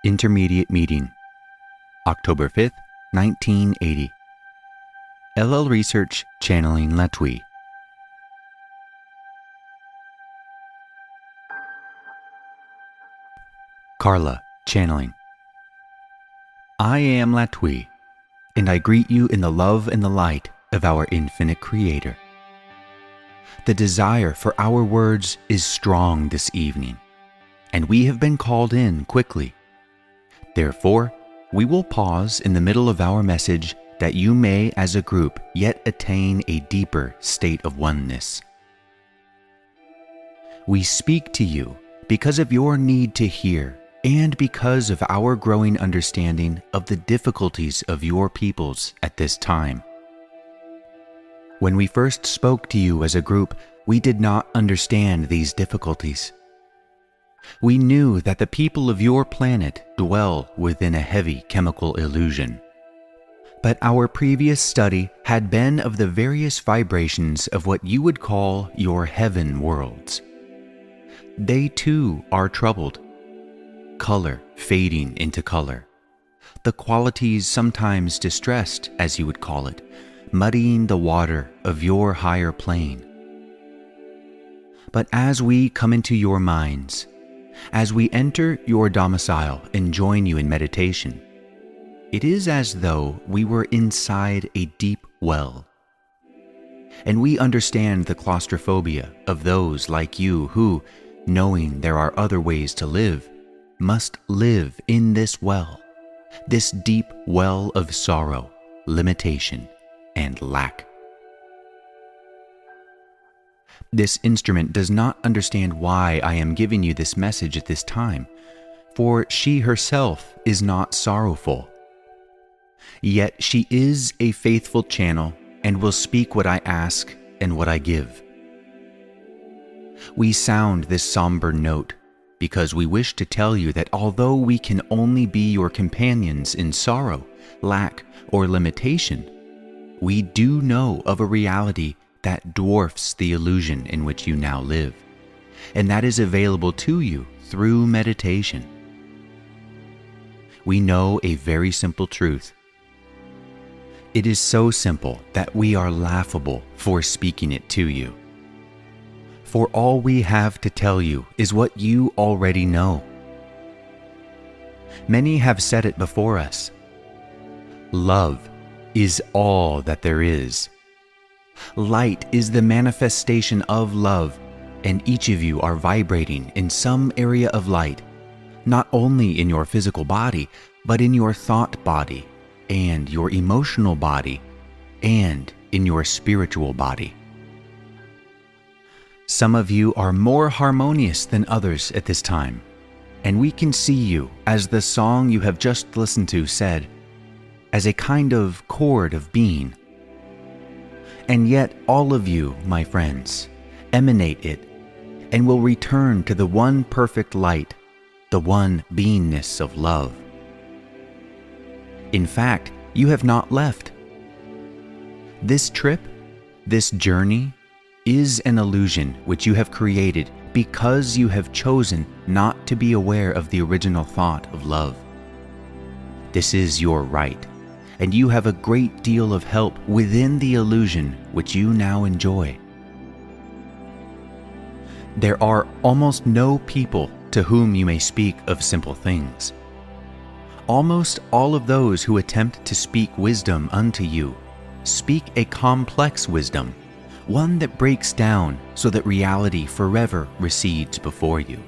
Intermediate Meeting, October 5th, 1980. LL Research channeling Latwii. Carla channeling. I am Latwii, and I greet you in the love and the light of our infinite Creator. The desire for our words is strong this evening, and we have been called in quickly. Therefore, we will pause in the middle of our message that you may, as a group, yet attain a deeper state of oneness. We speak to you because of your need to hear and because of our growing understanding of the difficulties of your peoples at this time. When we first spoke to you as a group, we did not understand these difficulties. We knew that the people of your planet dwell within a heavy chemical illusion. But our previous study had been of the various vibrations of what you would call your heaven worlds. They too are troubled. Color fading into color. The qualities sometimes distressed, as you would call it, muddying the water of your higher plane. But as we come into your minds, as we enter your domicile and join you in meditation, it is as though we were inside a deep well. And we understand the claustrophobia of those like you who, knowing there are other ways to live, must live in this well, this deep well of sorrow, limitation, and lack. This instrument does not understand why I am giving you this message at this time, for she herself is not sorrowful. Yet she is a faithful channel and will speak what I ask and what I give. We sound this somber note because we wish to tell you that although we can only be your companions in sorrow, lack, or limitation, we do know of a reality that dwarfs the illusion in which you now live, and that is available to you through meditation. We know a very simple truth. It is so simple that we are laughable for speaking it to you. For all we have to tell you is what you already know. Many have said it before us. Love is all that there is. Light is the manifestation of love, and each of you are vibrating in some area of light, not only in your physical body, but in your thought body, and your emotional body, and in your spiritual body. Some of you are more harmonious than others at this time, and we can see you, as the song you have just listened to said, as a kind of chord of being. And yet all of you, my friends, emanate it and will return to the one perfect light, the one beingness of love. In fact, you have not left. This trip, this journey, is an illusion which you have created because you have chosen not to be aware of the original thought of love. This is your right, and you have a great deal of help within the illusion which you now enjoy. There are almost no people to whom you may speak of simple things. Almost all of those who attempt to speak wisdom unto you speak a complex wisdom, one that breaks down so that reality forever recedes before you.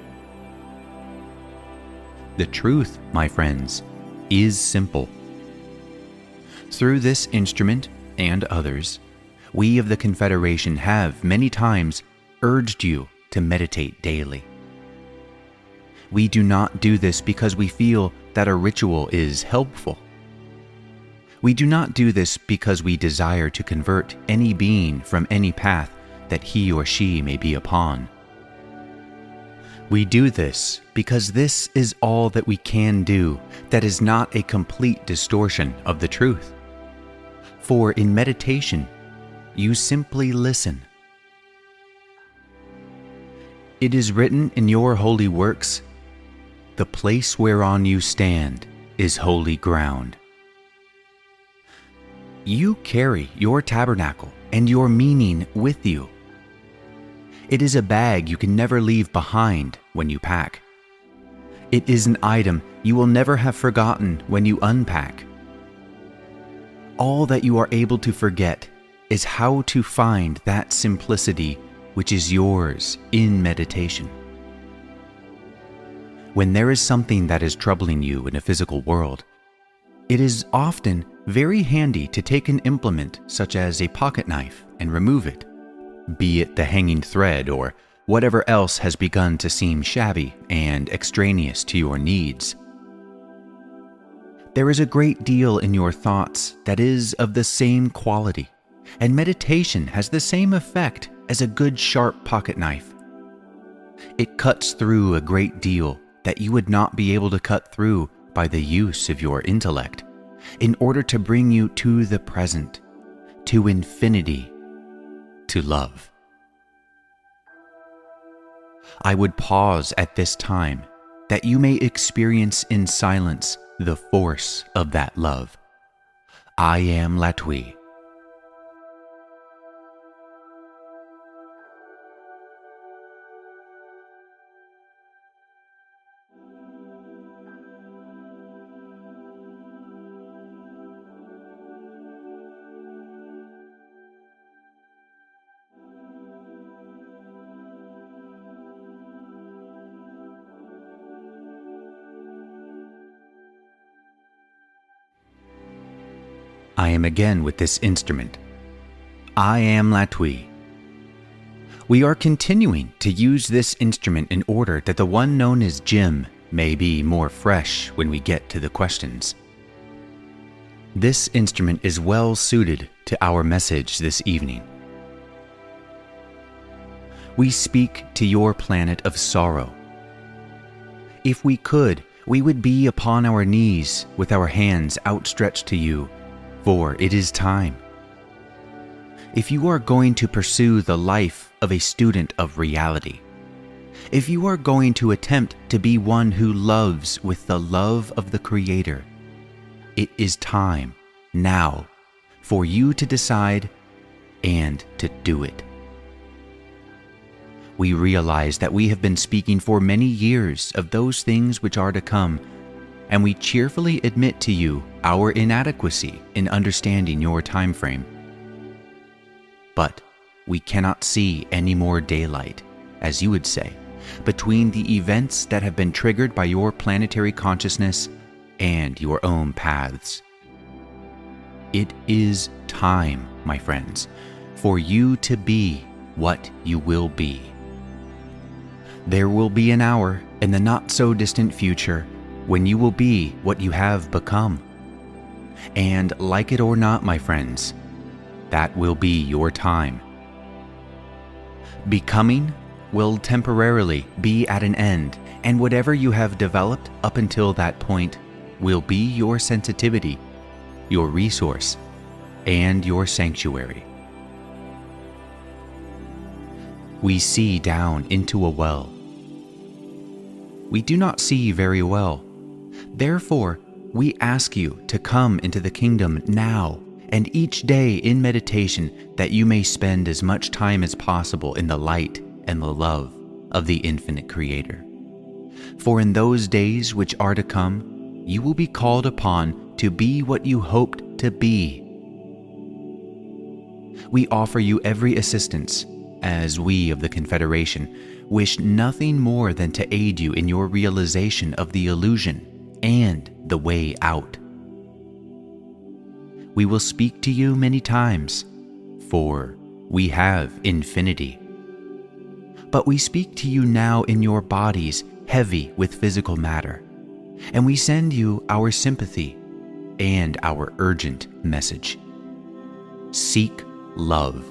The truth, my friends, is simple. Through this instrument and others, we of the Confederation have many times urged you to meditate daily. We do not do this because we feel that a ritual is helpful. We do not do this because we desire to convert any being from any path that he or she may be upon. We do this because this is all that we can do that is not a complete distortion of the truth. For in meditation, you simply listen. It is written in your holy works, The place whereon you stand is holy ground. You carry your tabernacle and your meaning with you. It is a bag you can never leave behind when you pack. It is an item you will never have forgotten when you unpack. All that you are able to forget is how to find that simplicity which is yours in meditation. When there is something that is troubling you in a physical world, it is often very handy to take an implement such as a pocket knife and remove it, be it the hanging thread or whatever else has begun to seem shabby and extraneous to your needs. There is a great deal in your thoughts that is of the same quality, and meditation has the same effect as a good sharp pocket knife. It cuts through a great deal that you would not be able to cut through by the use of your intellect, in order to bring you to the present, to infinity, to love. I would pause at this time that you may experience in silence the force of that love. I am Latwii. I am again with this instrument. I am Latwii. We are continuing to use this instrument in order that the one known as Jim may be more fresh when we get to the questions. This instrument is well suited to our message this evening. We speak to your planet of sorrow. If we could, we would be upon our knees with our hands outstretched to you, for it is time. If you are going to pursue the life of a student of reality, if you are going to attempt to be one who loves with the love of the Creator, it is time, now, for you to decide and to do it. We realize that we have been speaking for many years of those things which are to come, and we cheerfully admit to you our inadequacy in understanding your time frame. But we cannot see any more daylight, as you would say, between the events that have been triggered by your planetary consciousness and your own paths. It is time, my friends, for you to be what you will be. There will be an hour in the not-so-distant future when you will be what you have become. And like it or not, my friends, that will be your time. Becoming will temporarily be at an end, and whatever you have developed up until that point will be your sensitivity, your resource, and your sanctuary. We see down into a well. We do not see very well. Therefore, we ask you to come into the kingdom now and each day in meditation, that you may spend as much time as possible in the light and the love of the infinite Creator. For in those days which are to come, you will be called upon to be what you hoped to be. We offer you every assistance, as we of the Confederation wish nothing more than to aid you in your realization of the illusion and the way out. We will speak to you many times, for we have infinity. But we speak to you now in your bodies heavy with physical matter, and we send you our sympathy and our urgent message. Seek love.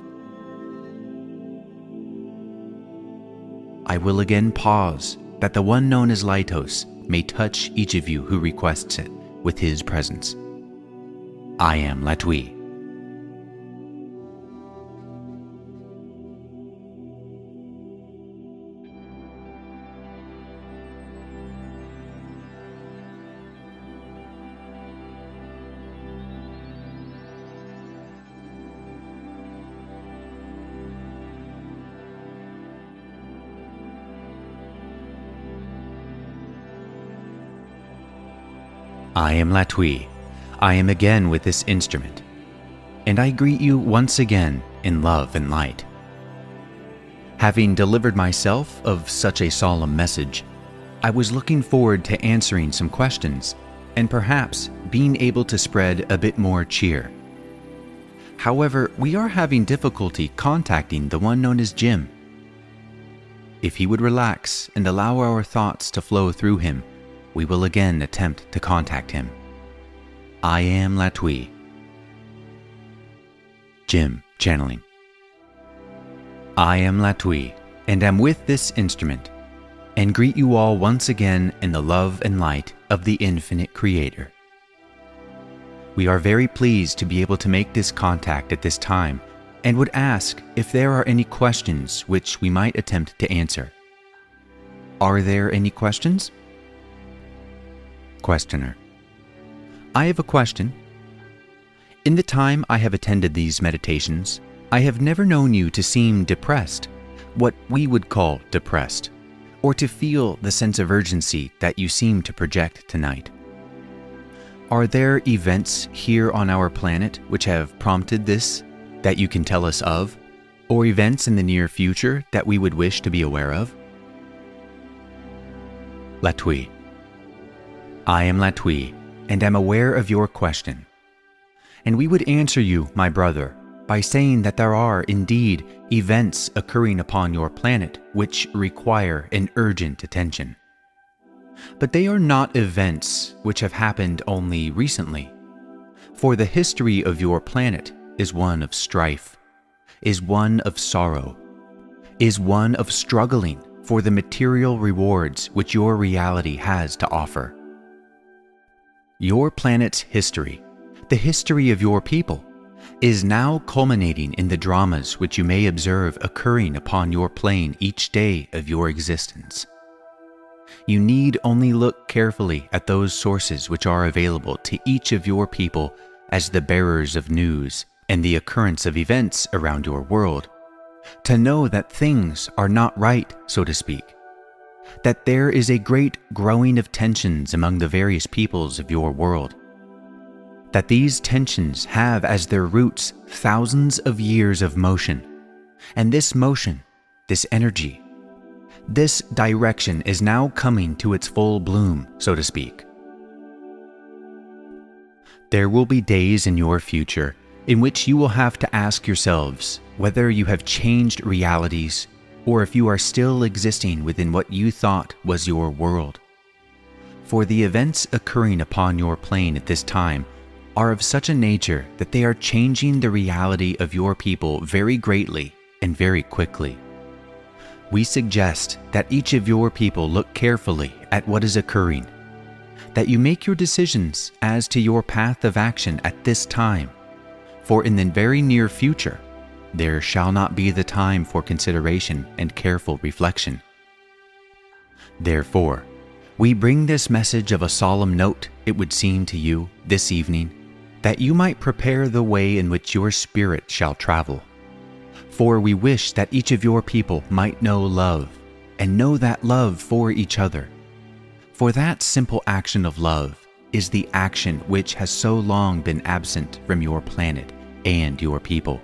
I will again pause that the one known as Lightos may touch each of you who requests it with his presence. I am Latwii. I am Latwii. I am again with this instrument, and I greet you once again in love and light. Having delivered myself of such a solemn message, I was looking forward to answering some questions and perhaps being able to spread a bit more cheer. However, we are having difficulty contacting the one known as Jim. If he would relax and allow our thoughts to flow through him, we will again attempt to contact him. I am Latwii. Jim, channeling. I am Latwii, and am with this instrument, and greet you all once again in the love and light of the Infinite Creator. We are very pleased to be able to make this contact at this time, and would ask if there are any questions which we might attempt to answer. Are there any questions? Questioner. I have a question. In the time I have attended these meditations, I have never known you to seem depressed, what we would call depressed, or to feel the sense of urgency that you seem to project tonight. Are there events here on our planet which have prompted this that you can tell us of, or events in the near future that we would wish to be aware of? Latwii. I am Latwii, and am aware of your question. And we would answer you, my brother, by saying that there are indeed events occurring upon your planet which require an urgent attention. But they are not events which have happened only recently, for the history of your planet is one of strife, is one of sorrow, is one of struggling for the material rewards which your reality has to offer. Your planet's history, the history of your people, is now culminating in the dramas which you may observe occurring upon your plane each day of your existence. You need only look carefully at those sources which are available to each of your people as the bearers of news and the occurrence of events around your world, to know that things are not right, so to speak, that there is a great growing of tensions among the various peoples of your world, that these tensions have as their roots thousands of years of motion, and this motion, this energy, this direction is now coming to its full bloom, so to speak. There will be days in your future in which you will have to ask yourselves whether you have changed realities or if you are still existing within what you thought was your world. For the events occurring upon your plane at this time are of such a nature that they are changing the reality of your people very greatly and very quickly. We suggest that each of your people look carefully at what is occurring, that you make your decisions as to your path of action at this time, for in the very near future, there shall not be the time for consideration and careful reflection. Therefore, we bring this message of a solemn note, it would seem to you, this evening, that you might prepare the way in which your spirit shall travel. For we wish that each of your people might know love, and know that love for each other. For that simple action of love is the action which has so long been absent from your planet and your people.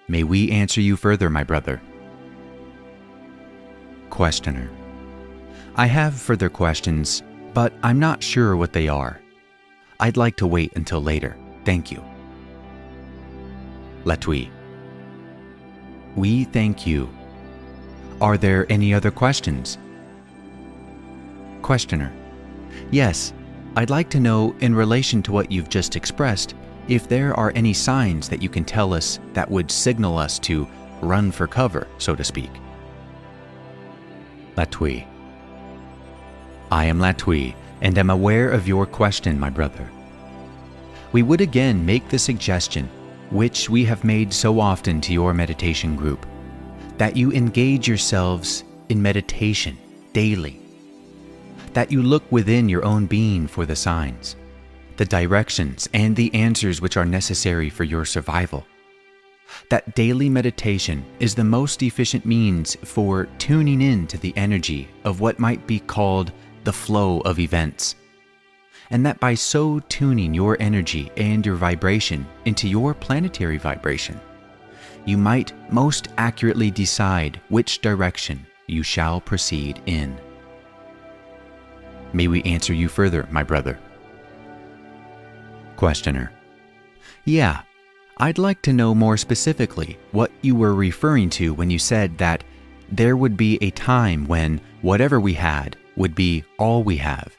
May we answer you further, my brother? Questioner. I have further questions, but I'm not sure what they are. I'd like to wait until later. Thank you. Latwii. We thank you. Are there any other questions? Questioner. Yes, I'd like to know, in relation to what you've just expressed, if there are any signs that you can tell us that would signal us to run for cover, so to speak. Latwii. I am Latwii, and am aware of your question, my brother. We would again make the suggestion, which we have made so often to your meditation group, that you engage yourselves in meditation daily, that you look within your own being for the signs, the directions, and the answers which are necessary for your survival. That daily meditation is the most efficient means for tuning in to the energy of what might be called the flow of events, and that by so tuning your energy and your vibration into your planetary vibration, you might most accurately decide which direction you shall proceed in. May we answer you further, my brother? Questioner: Yeah, I'd like to know more specifically what you were referring to when you said that there would be a time when whatever we had would be all we have,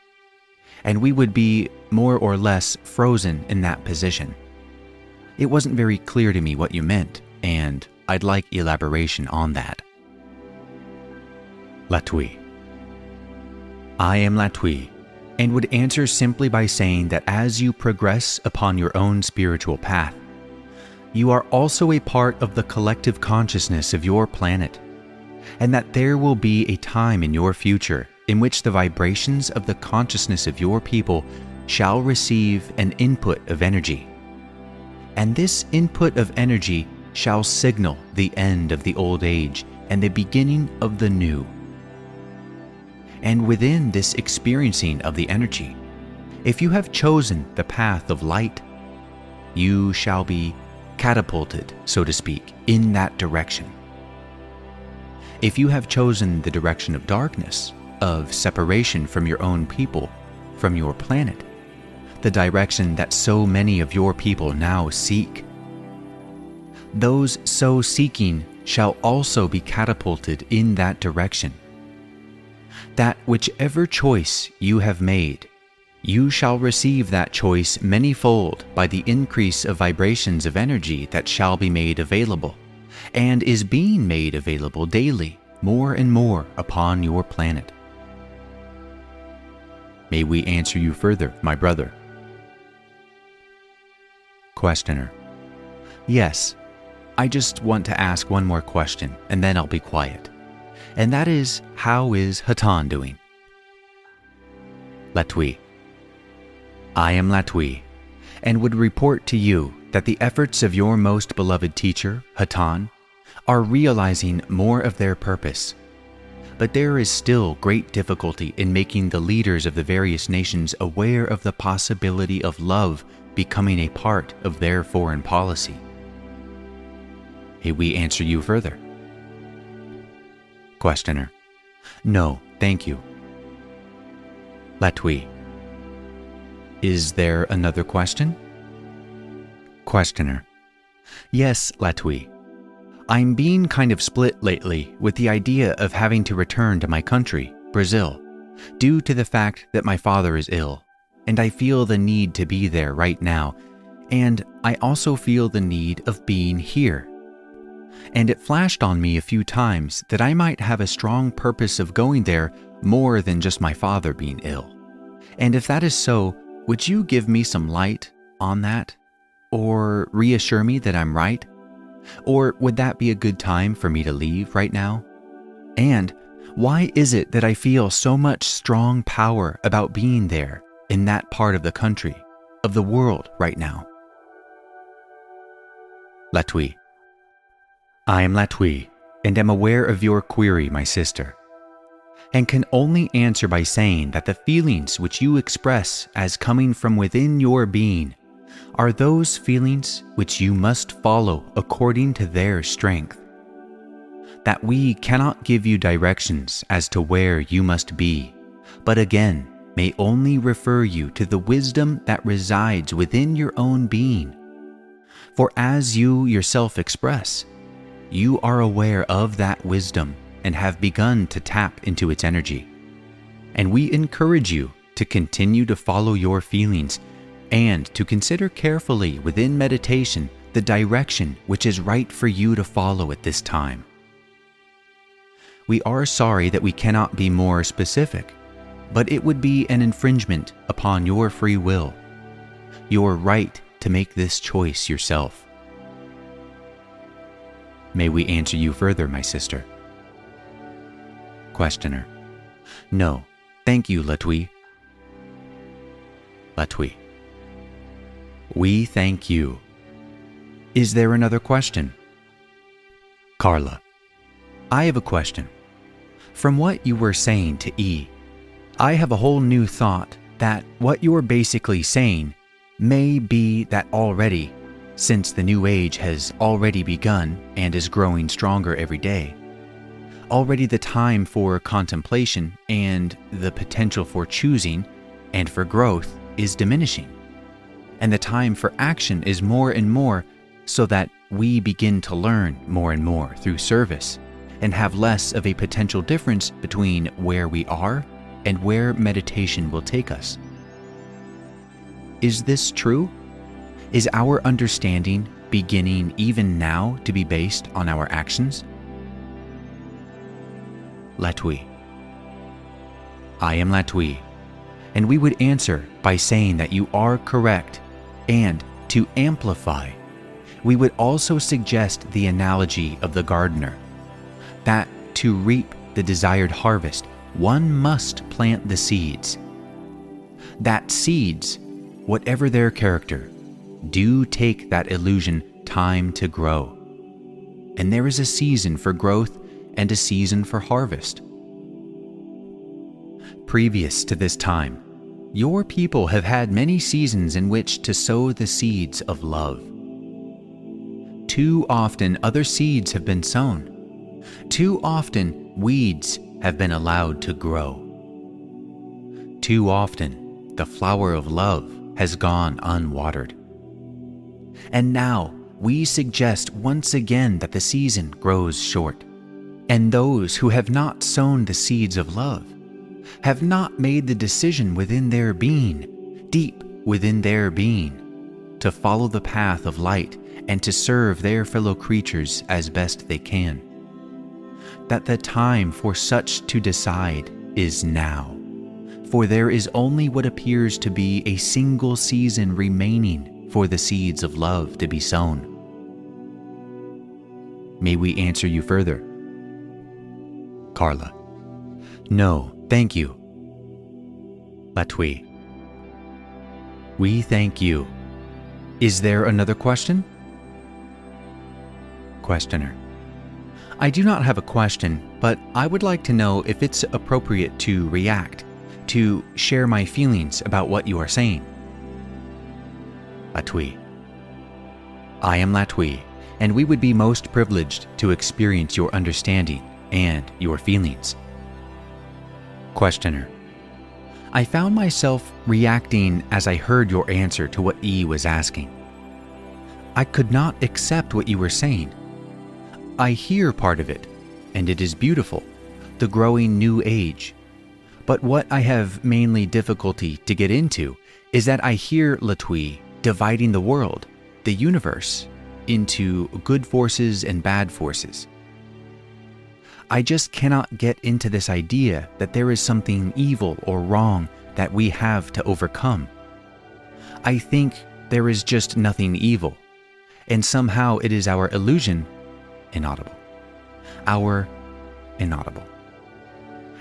and we would be more or less frozen in that position. It wasn't very clear to me what you meant, and I'd like elaboration on that. Latwii: I am Latwii, and would answer simply by saying that as you progress upon your own spiritual path, you are also a part of the collective consciousness of your planet, and that there will be a time in your future in which the vibrations of the consciousness of your people shall receive an input of energy. And this input of energy shall signal the end of the old age and the beginning of the new. And within this experiencing of the energy, if you have chosen the path of light, you shall be catapulted, so to speak, in that direction. If you have chosen the direction of darkness, of separation from your own people, from your planet, the direction that so many of your people now seek, those so seeking shall also be catapulted in that direction. That whichever choice you have made, you shall receive that choice manyfold by the increase of vibrations of energy that shall be made available, and is being made available daily, more and more upon your planet. May we answer you further, my brother? Questioner: Yes, I just want to ask one more question, and then I'll be quiet. And that is, how is Hatonn doing? Latwii: I am Latwii, and would report to you that the efforts of your most beloved teacher, Hatonn, are realizing more of their purpose. But there is still great difficulty in making the leaders of the various nations aware of the possibility of love becoming a part of their foreign policy. May we answer you further? Questioner: No, thank you. Latwii: Is there another question? Questioner: Yes, Latwii. I'm being kind of split lately with the idea of having to return to my country, Brazil, due to the fact that my father is ill, and I feel the need to be there right now, and I also feel the need of being here. And it flashed on me a few times that I might have a strong purpose of going there more than just my father being ill. And if that is so, would you give me some light on that? Or reassure me that I'm right? Or would that be a good time for me to leave right now? And why is it that I feel so much strong power about being there in that part of the country, of the world right now? Latwii: I am Latwii, and am aware of your query, my sister, and can only answer by saying that the feelings which you express as coming from within your being are those feelings which you must follow according to their strength. That we cannot give you directions as to where you must be, but again may only refer you to the wisdom that resides within your own being. For as you yourself express, you are aware of that wisdom and have begun to tap into its energy. And we encourage you to continue to follow your feelings and to consider carefully within meditation the direction which is right for you to follow at this time. We are sorry that we cannot be more specific, but it would be an infringement upon your free will, your right to make this choice yourself. May we answer you further, my sister? Questioner: No, thank you, Latwii. Latwii: We thank you. Is there another question? Carla: I have a question. From what you were saying to E, I have a whole new thought that what you're basically saying may be that already, since the new age has already begun and is growing stronger every day, already the time for contemplation and the potential for choosing and for growth is diminishing, and the time for action is more and more, so that we begin to learn more and more through service and have less of a potential difference between where we are and where meditation will take us. Is this true? Is our understanding beginning even now to be based on our actions? Latwii. I am Latwii, and we would answer by saying that you are correct, and to amplify, we would also suggest the analogy of the gardener, that to reap the desired harvest, one must plant the seeds. That seeds, whatever their character, do take that illusion time to grow. And there is a season for growth and a season for harvest. Previous to this time, your people have had many seasons in which to sow the seeds of love. Too often other seeds have been sown. Too often weeds have been allowed to grow. Too often the flower of love has gone unwatered. And now we suggest once again that the season grows short, and those who have not sown the seeds of love have not made the decision within their being, deep within their being, to follow the path of light and to serve their fellow creatures as best they can. That the time for such to decide is now, for there is only what appears to be a single season remaining for the seeds of love to be sown. May we answer you further? Carla. No, thank you. Latwii. We thank you. Is there another question? Questioner. I do not have a question, but I would like to know if it's appropriate to react, to share my feelings about what you are saying. Latwii. I am Latwii, and we would be most privileged to experience your understanding and your feelings. Questioner. I found myself reacting as I heard your answer to what E was asking. I could not accept what you were saying. I hear part of it, and it is beautiful, the growing new age. But what I have mainly difficulty to get into is that I hear Latwii dividing the world, the universe, into good forces and bad forces. I just cannot get into this idea that there is something evil or wrong that we have to overcome. I think there is just nothing evil, and somehow it is our illusion, inaudible, our inaudible.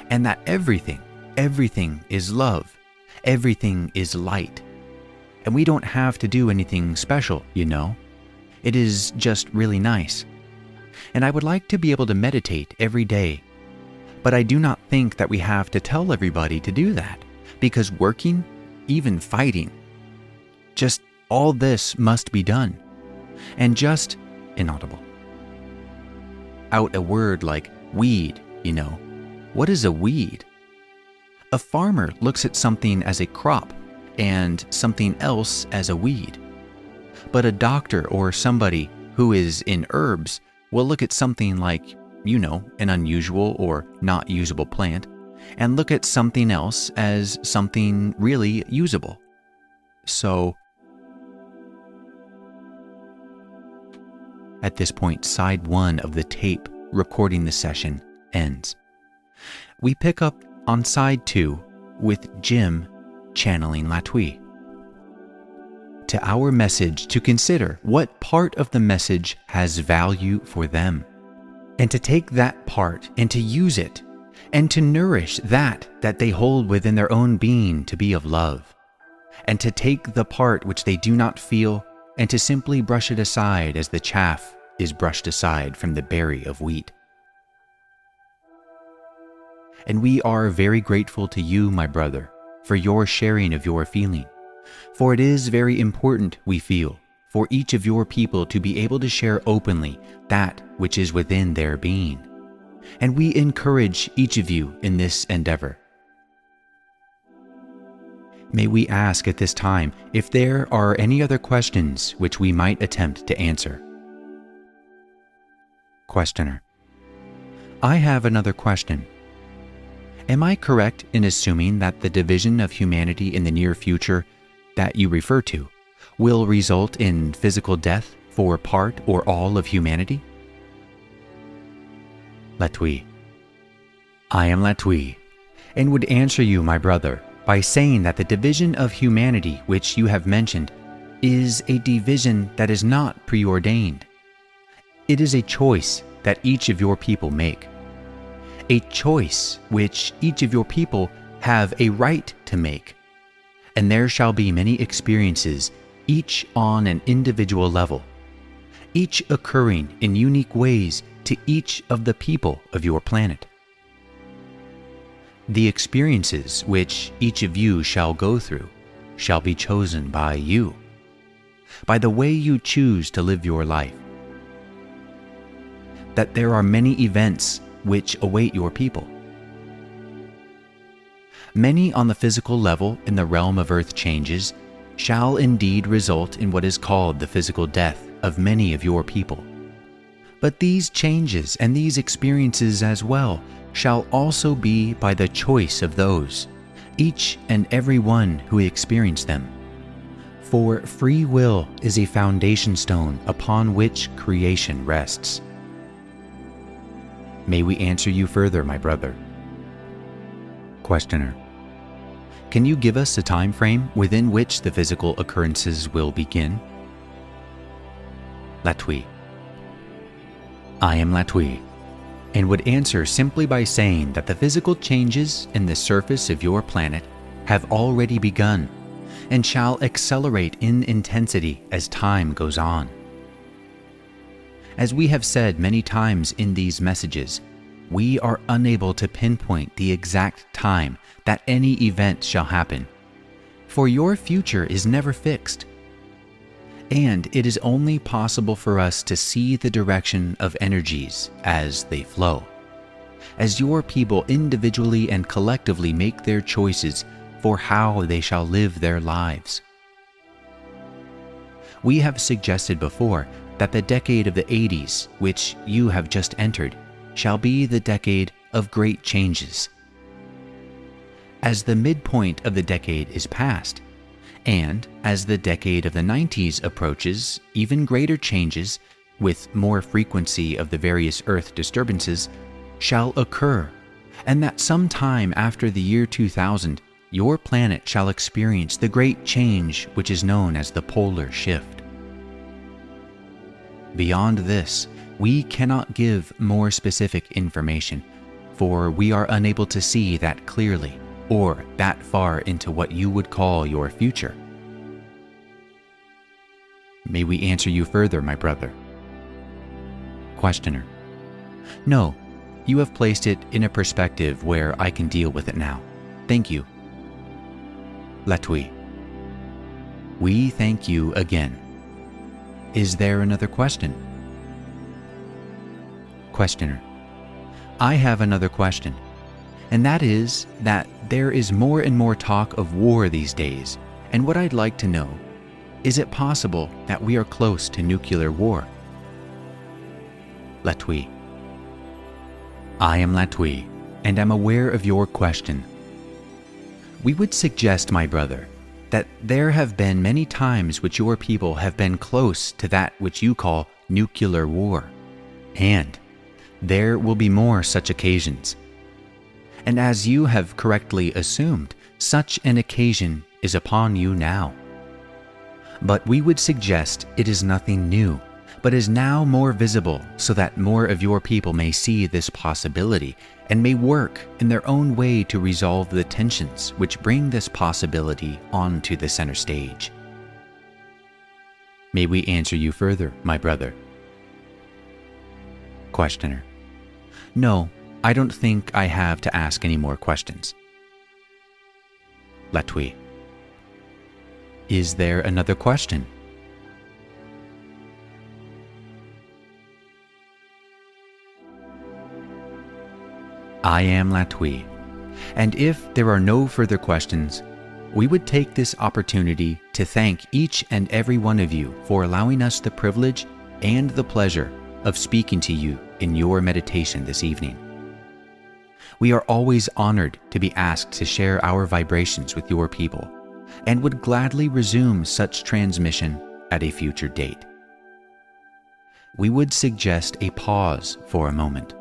And that everything is love, everything is light. And we don't have to do anything special, you know. It is just really nice. And I would like to be able to meditate every day. But I do not think that we have to tell everybody to do that, because working, even fighting, just all this must be done. And just inaudible. Out a word like weed, you know. What is a weed? A farmer looks at something as a crop and something else as a weed. But a doctor or somebody who is in herbs will look at something like, you know, an unusual or not usable plant, and look at something else as something really usable. So, at this point, side 1 of the tape recording the session ends. We pick up on side 2 with Jim channeling Latwii. To our message to consider what part of the message has value for them, and to take that part and to use it, and to nourish that they hold within their own being to be of love, and to take the part which they do not feel and to simply brush it aside as the chaff is brushed aside from the berry of wheat. And we are very grateful to you, my brother, for your sharing of your feeling. For it is very important, we feel, for each of your people to be able to share openly that which is within their being. And we encourage each of you in this endeavor. May we ask at this time if there are any other questions which we might attempt to answer. Questioner: I have another question. Am I correct in assuming that the division of humanity in the near future that you refer to will result in physical death for part or all of humanity? Latwii: I am Latwii, and would answer you, my brother, by saying that the division of humanity which you have mentioned is a division that is not preordained. It is a choice that each of your people make. A choice which each of your people have a right to make. And there shall be many experiences, each on an individual level, each occurring in unique ways to each of the people of your planet. The experiences which each of you shall go through shall be chosen by you, by the way you choose to live your life. That there are many events which await your people. Many on the physical level in the realm of earth changes shall indeed result in what is called the physical death of many of your people. But these changes and these experiences as well shall also be by the choice of those, each and every one who experience them. For free will is a foundation stone upon which creation rests. May we answer you further, my brother? Questioner: Can you give us a time frame within which the physical occurrences will begin? Latwii: I am Latwii, and would answer simply by saying that the physical changes in the surface of your planet have already begun and shall accelerate in intensity as time goes on. As we have said many times in these messages, we are unable to pinpoint the exact time that any event shall happen, for your future is never fixed. And it is only possible for us to see the direction of energies as they flow, as your people individually and collectively make their choices for how they shall live their lives. We have suggested before that the decade of the 80s, which you have just entered, shall be the decade of great changes. As the midpoint of the decade is past, and as the decade of the 90s approaches, even greater changes, with more frequency of the various Earth disturbances, shall occur, and that sometime after the year 2000, your planet shall experience the great change which is known as the polar shift. Beyond this, we cannot give more specific information, for we are unable to see that clearly or that far into what you would call your future. May we answer you further, my brother? Questioner: No, you have placed it in a perspective where I can deal with it now. Thank you. Latwii: We thank you again. Is there another question? Questioner: I have another question, and that is that there is more and more talk of war these days, and what I'd like to know, is it possible that we are close to nuclear war? Latwii: I am Latwii, and am aware of your question. We would suggest, my brother, that there have been many times which your people have been close to that which you call nuclear war, and there will be more such occasions. And as you have correctly assumed, such an occasion is upon you now. But we would suggest it is nothing new, but is now more visible so that more of your people may see this possibility and may work in their own way to resolve the tensions which bring this possibility onto the center stage. May we answer you further, my brother? Questioner: No, I don't think I have to ask any more questions. Latwii. Is there another question? I am Latwii, and if there are no further questions, we would take this opportunity to thank each and every one of you for allowing us the privilege and the pleasure of speaking to you in your meditation this evening. We are always honored to be asked to share our vibrations with your people, and would gladly resume such transmission at a future date. We would suggest a pause for a moment.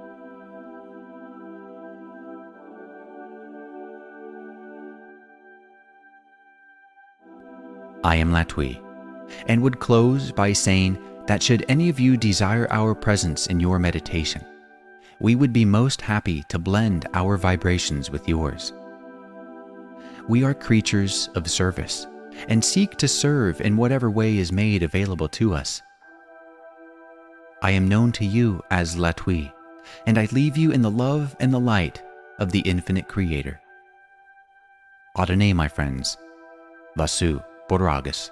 I am Latwii, and would close by saying that should any of you desire our presence in your meditation, we would be most happy to blend our vibrations with yours. We are creatures of service and seek to serve in whatever way is made available to us. I am known to you as Latwii, and I leave you in the love and the light of the infinite Creator. Hatonn, my friends. Vasu Boragas.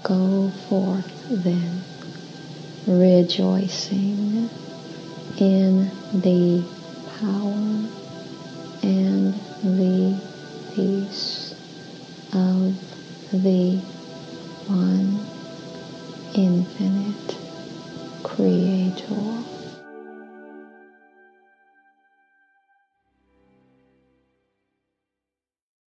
Go forth then, rejoicing in the power